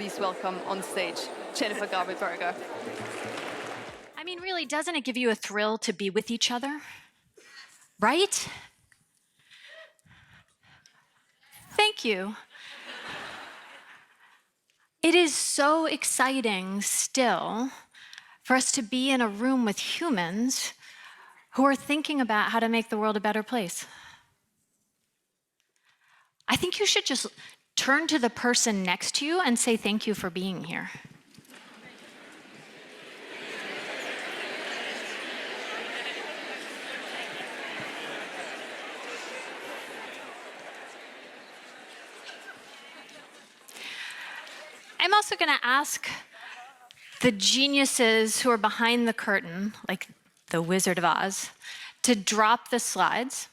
please welcome on stage Jennifer Garber-Berger. I mean, really, doesn't it give you a thrill to be with each other? Right? Thank you. It is so exciting still for us to be in a room with humans who are thinking about how to make the world a better place. I think you should just turn to the person next to you and say thank you for being here. I'm also going to ask the geniuses who are behind the curtain, like the Wizard of Oz, to drop the slides.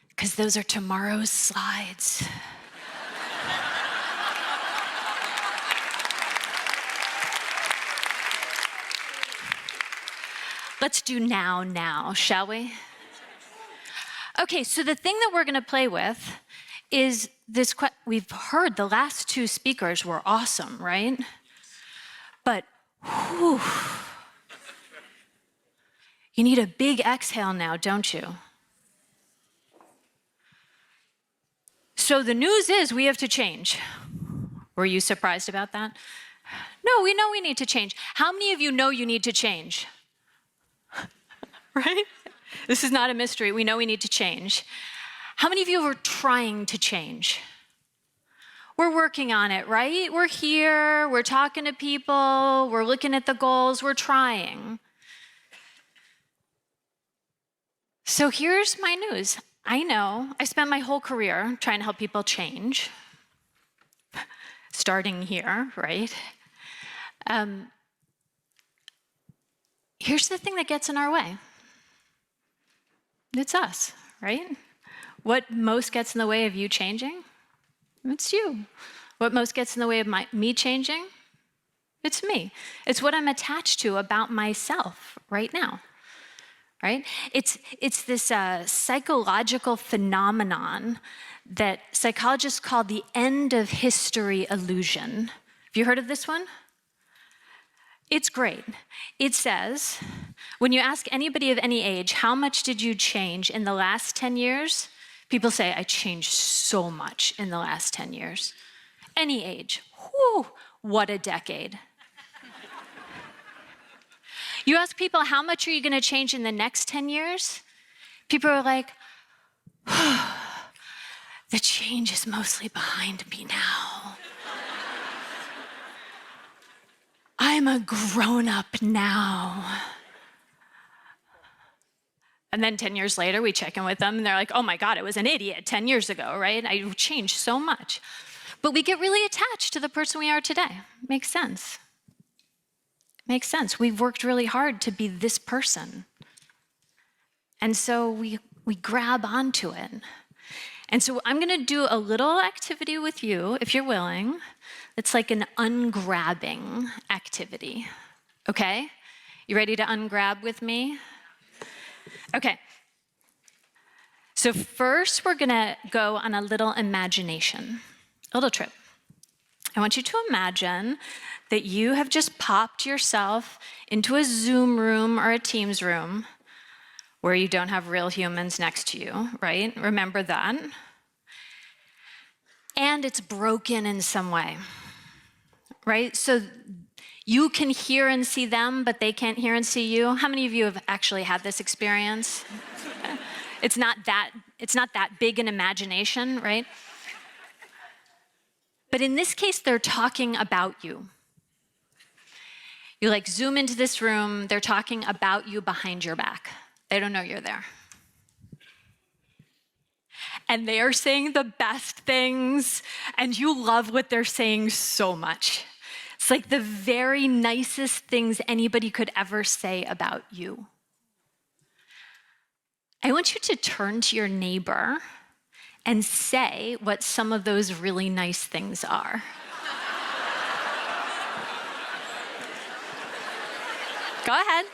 Because those are tomorrow's slides. Let's do now, shall we? Okay, so the thing that we're going to play with is this. We've heard the last two speakers were awesome, right? But whew, you need a big exhale now, don't you? So the news is we have to change. Were you surprised about that? No, we know we need to change. How many of you know you need to change? Right? This is not a mystery. We know we need to change. How many of you are trying to change? We're working on it, right? We're here, we're talking to people, we're looking at the goals, we're trying. So here's my news. I know I spent my whole career trying to help people change, starting here, right? Here's the thing that gets in our way. It's us, right? What most gets in the way of you changing? It's you. What most gets in the way of me changing? It's me. It's what I'm attached to about myself right now, right? It's this psychological phenomenon that psychologists call the end of history illusion. Have you heard of this one? It's great. It says, when you ask anybody of any age, how much did you change in the last 10 years? People say, I changed so much in the last 10 years. Any age. Whew, what a decade. You ask people, how much are you going to change in the next 10 years? People are like, the change is mostly behind me now. I'm a grown-up now. And then 10 years later, we check in with them, and they're like, oh my God, I was an idiot 10 years ago, right? I changed so much. But we get really attached to the person we are today. Makes sense. Makes sense. We've worked really hard to be this person. And so we grab onto it. And so I'm going to do a little activity with you, if you're willing. It's like an ungrabbing activity, okay? You ready to ungrab with me? Okay. So first, we're going to go on a little imagination, a little trip. I want you to imagine that you have just popped yourself into a Zoom room or a Teams room where you don't have real humans next to you, right? Remember that. And it's broken in some way, right? So you can hear and see them, but they can't hear and see you. How many of you have actually had this experience? It's not that big an imagination, right? But in this case, they're talking about you. You like zoom into this room, they're talking about you behind your back. They don't know you're there. And they are saying the best things, and you love what they're saying so much. It's like the very nicest things anybody could ever say about you. I want you to turn to your neighbor and say what some of those really nice things are. Go ahead.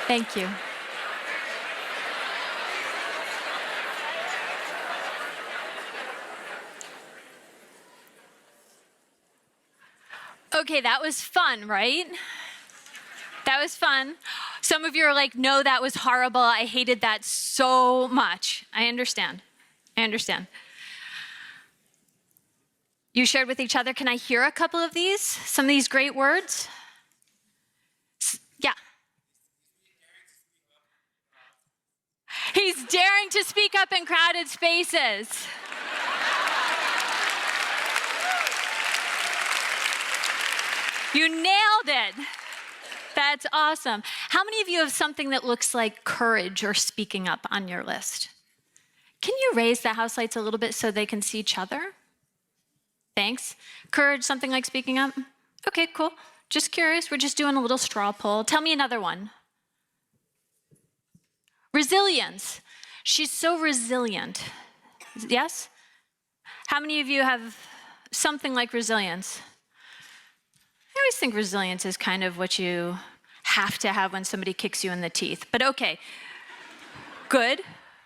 Thank you. Okay, that was fun, right? That was fun. Some of you are like, no, that was horrible. I hated that so much. I understand. I understand. You shared with each other. Can I hear a couple of these? Some of these great words? Yeah. He's daring to speak up in crowded spaces. You nailed it. That's awesome. How many of you have something that looks like courage or speaking up on your list? Can you raise the house lights a little bit so they can see each other? Thanks. Courage, something like speaking up? Okay, cool. Just curious. We're just doing a little straw poll. Tell me another one. Resilience. She's so resilient. Yes? How many of you have something like resilience? I always think resilience is kind of what you have to have when somebody kicks you in the teeth. But okay. Good.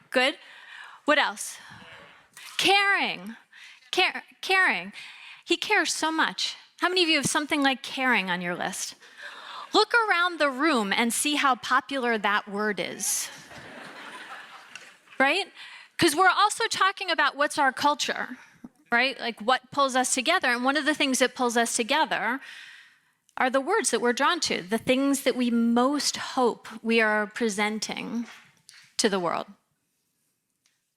Good. What else? Caring. Caring. He cares so much. How many of you have something like caring on your list? Look around the room and see how popular that word is. Right? Because we're also talking about what's our culture, right? Like what pulls us together. And one of the things that pulls us together are the words that we're drawn to, the things that we most hope we are presenting to the world.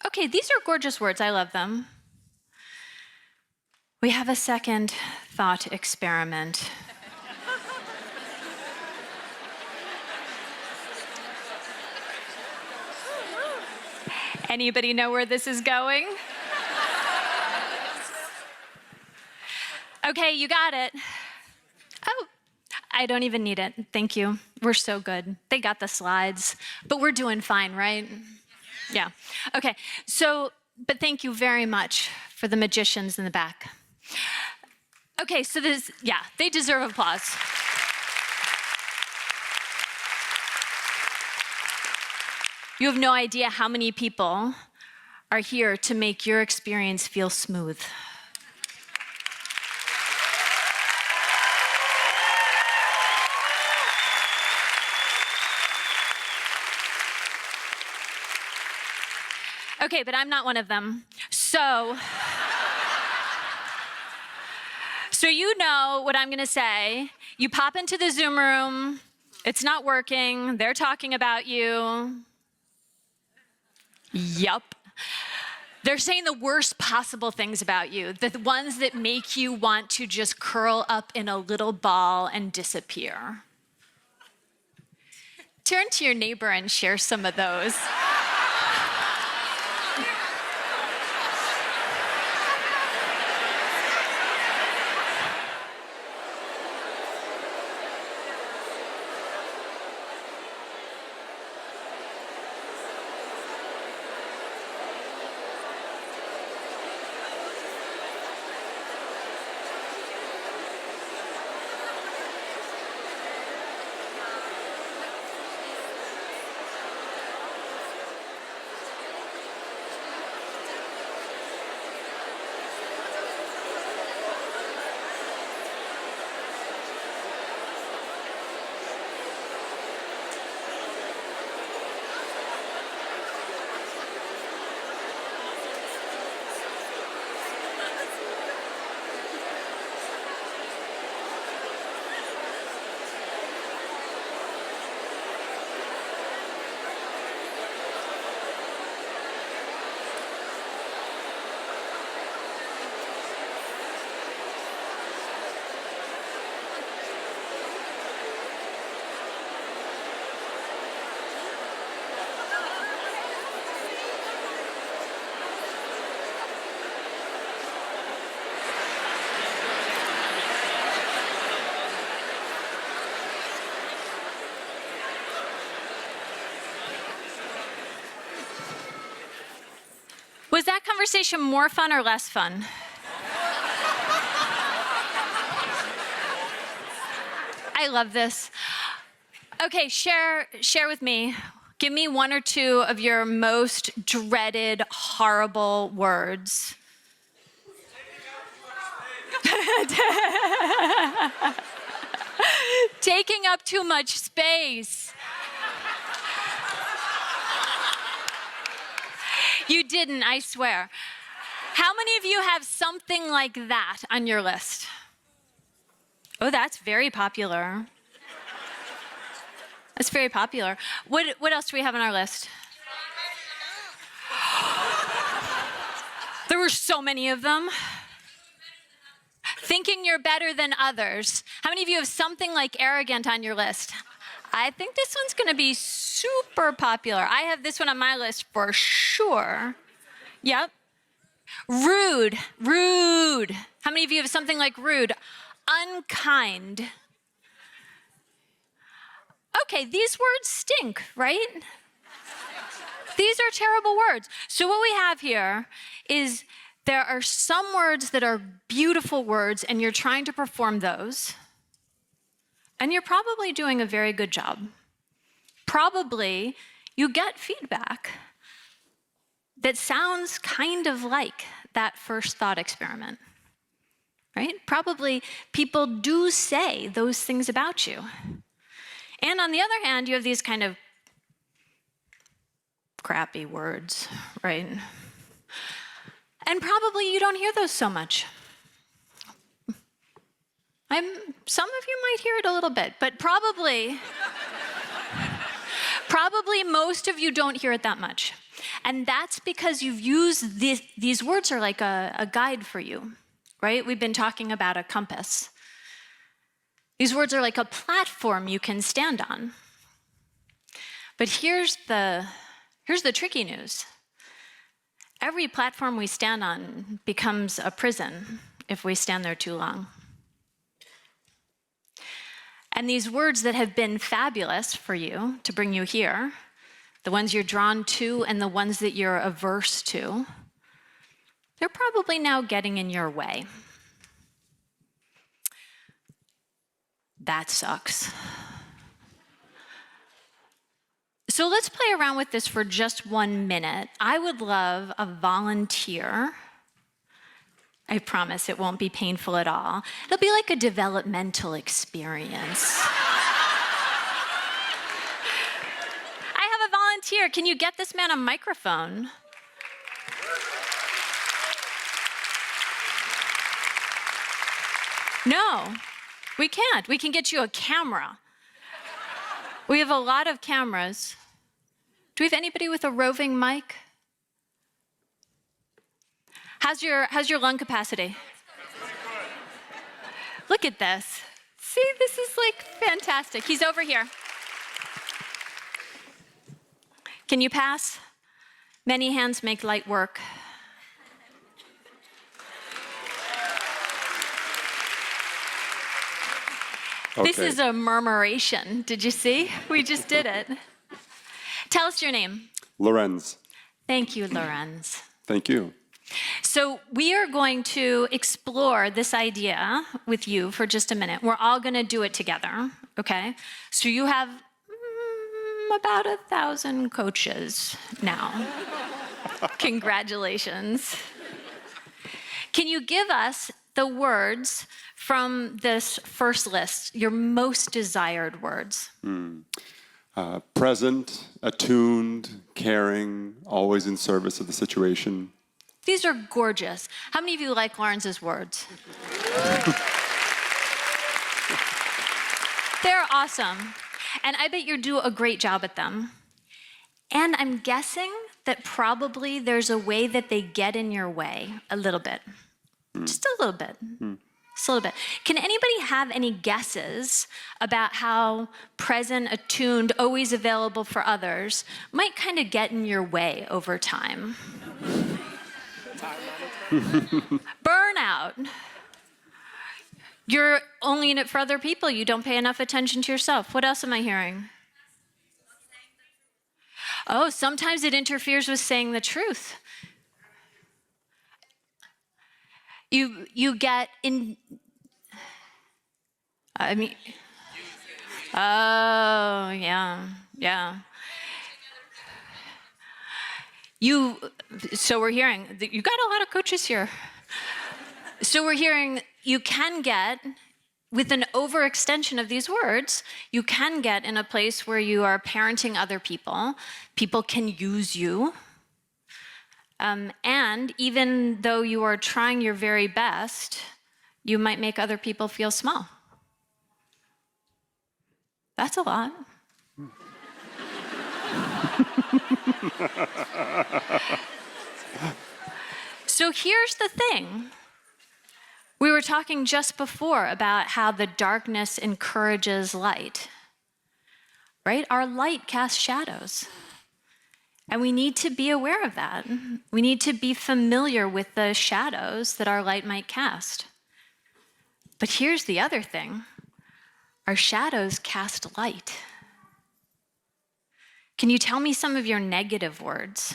Okay, these are gorgeous words. I love them. We have a second thought experiment. Anybody know where this is going? Okay, you got it. Oh, I don't even need it. Thank you. We're so good. They got the slides, but we're doing fine, right? Yeah. Okay, but thank you very much for the magicians in the back. Okay, so they deserve applause. You have no idea how many people are here to make your experience feel smooth. Okay, but I'm not one of them. So you know what I'm gonna say. You pop into the Zoom room, it's not working, they're talking about you. Yup. They're saying the worst possible things about you, the ones that make you want to just curl up in a little ball and disappear. Turn to your neighbor and share some of those. Was that conversation more fun or less fun? I love this. Okay, share with me. Give me one or two of your most dreaded, horrible words. Taking up too much space. You didn't, I swear. How many of you have something like that on your list? Oh, that's very popular. That's very popular. What else do we have on our list? There were so many of them. Thinking you're better than others. How many of you have something like arrogant on your list? I think this one's gonna be super popular. I have this one on my list for sure. Yep. Rude. How many of you have something like rude? Unkind. Okay, these words stink, right? These are terrible words. So what we have here is there are some words that are beautiful words, and you're trying to perform those, and you're probably doing a very good job. Probably you get feedback that sounds kind of like that first thought experiment, right? Probably people do say those things about you. And on the other hand, you have these kind of crappy words, right? And probably you don't hear those so much. Some of you might hear it a little bit, but probably most of you don't hear it that much. And that's because you've used these words are like a guide for you, right? We've been talking about a compass. These words are like a platform you can stand on. But here's the tricky news. Every platform we stand on becomes a prison if we stand there too long. And these words that have been fabulous for you to bring you here, the ones you're drawn to and the ones that you're averse to, they're probably now getting in your way. That sucks. So let's play around with this for just 1 minute. I would love a volunteer. I promise it won't be painful at all. It'll be like a developmental experience. I have a volunteer. Can you get this man a microphone? No, we can't. We can get you a camera. We have a lot of cameras. Do we have anybody with a roving mic? How's your lung capacity? Look at this. See, this is like fantastic. He's over here. Can you pass? Many hands make light work. Okay. This is a murmuration. Did you see? We just did it. Tell us your name. Lorenz. Thank you, Lorenz. Thank you. So we are going to explore this idea with you for just a minute. We're all going to do it together, okay? So you have about 1,000 coaches now. Congratulations. Can you give us the words from this first list, your most desired words? Present, attuned, caring, always in service of the situation. These are gorgeous. How many of you like Lawrence's words? They're awesome. And I bet you do a great job at them. And I'm guessing that probably there's a way that they get in your way a little bit. Just a little bit. Just a little bit. Can anybody have any guesses about how present, attuned, always available for others might kind of get in your way over time? Burnout. You're only in it for other people. You don't pay enough attention to yourself. What else am I hearing? Oh, sometimes it interferes with saying the truth. You get in. Oh, yeah, yeah. So we're hearing, you got a lot of coaches here. So we're hearing you can get, with an overextension of these words, you can get in a place where you are parenting other people. People can use you. And even though you are trying your very best, you might make other people feel small. That's a lot. So here's the thing. We were talking just before about how the darkness encourages light, right? Our light casts shadows. And we need to be aware of that. We need to be familiar with the shadows that our light might cast. But here's the other thing. Our shadows cast light. Can you tell me some of your negative words?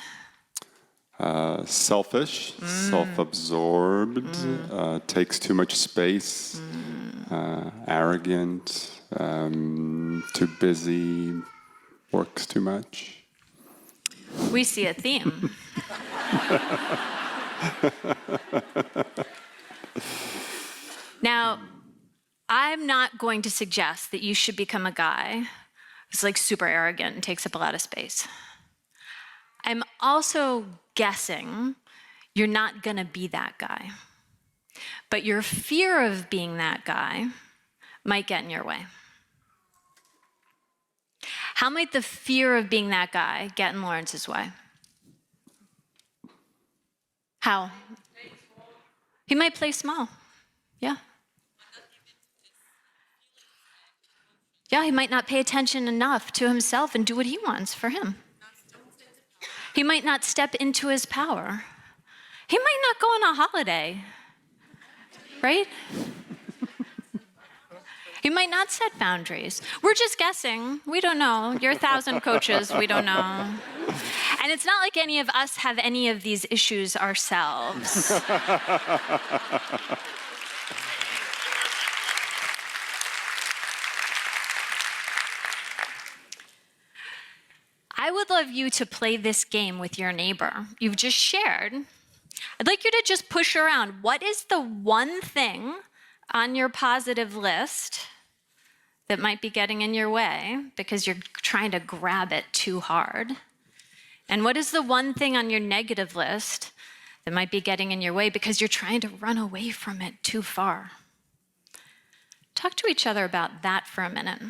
Selfish, self-absorbed, takes too much space, arrogant, too busy, works too much. We see a theme. Now, I'm not going to suggest that you should become a guy who's like super arrogant and takes up a lot of space. I'm also guessing you're not gonna be that guy. But your fear of being that guy might get in your way. How might the fear of being that guy get in Lawrence's way? How? He might play small. Yeah. Yeah, he might not pay attention enough to himself and do what he wants for him. He might not step into his power. He might not go on a holiday, right? He might not set boundaries. We're just guessing. We don't know. You're 1,000 coaches. We don't know. And it's not like any of us have any of these issues ourselves. I would love you to play this game with your neighbor. You've just shared. I'd like you to just push around. What is the one thing on your positive list that might be getting in your way because you're trying to grab it too hard? And what is the one thing on your negative list that might be getting in your way because you're trying to run away from it too far? Talk to each other about that for a minute.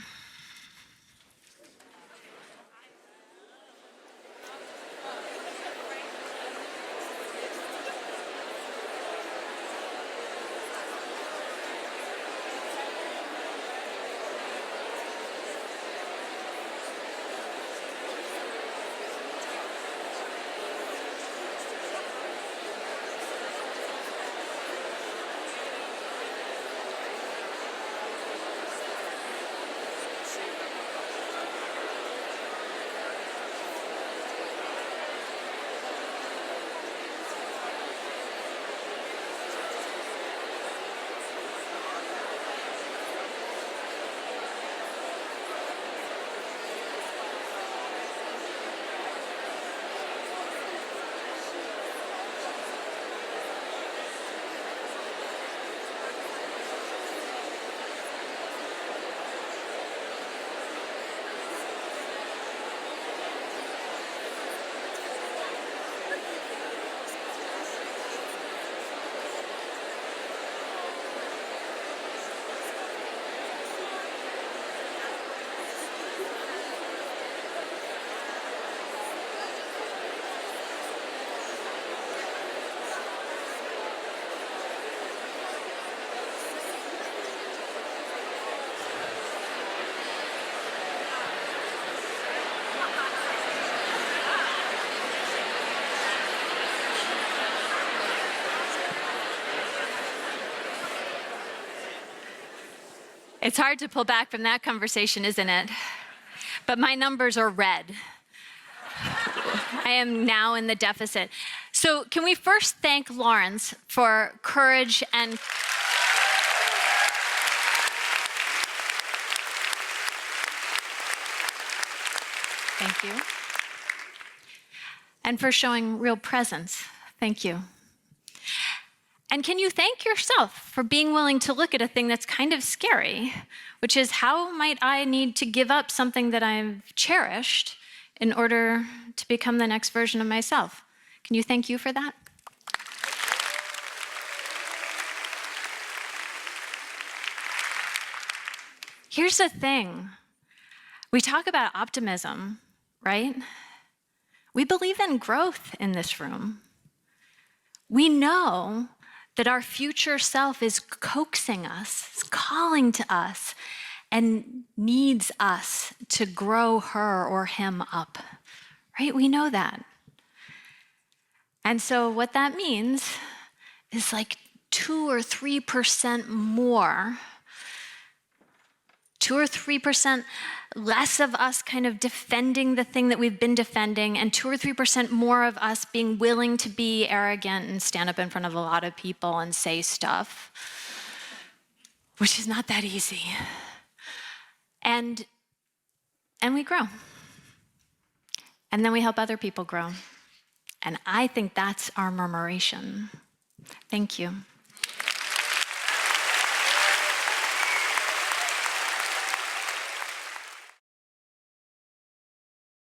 It's hard to pull back from that conversation, isn't it? But my numbers are red. I am now in the deficit. So can we first thank Lawrence for courage and Thank you. And for showing real presence. Thank you. And can you thank yourself for being willing to look at a thing that's kind of scary, which is how might I need to give up something that I've cherished in order to become the next version of myself? Can you thank you for that? Here's the thing. We talk about optimism, right? We believe in growth in this room. We know that our future self is coaxing us, is calling to us, and needs us to grow her or him up, right? We know that. And so what that means is like 2 or 3% more, 2 or 3% less of us kind of defending the thing that we've been defending, and 2 or 3% more of us being willing to be arrogant and stand up in front of a lot of people and say stuff, which is not that easy. And we grow. And then we help other people grow. And I think that's our murmuration. Thank you.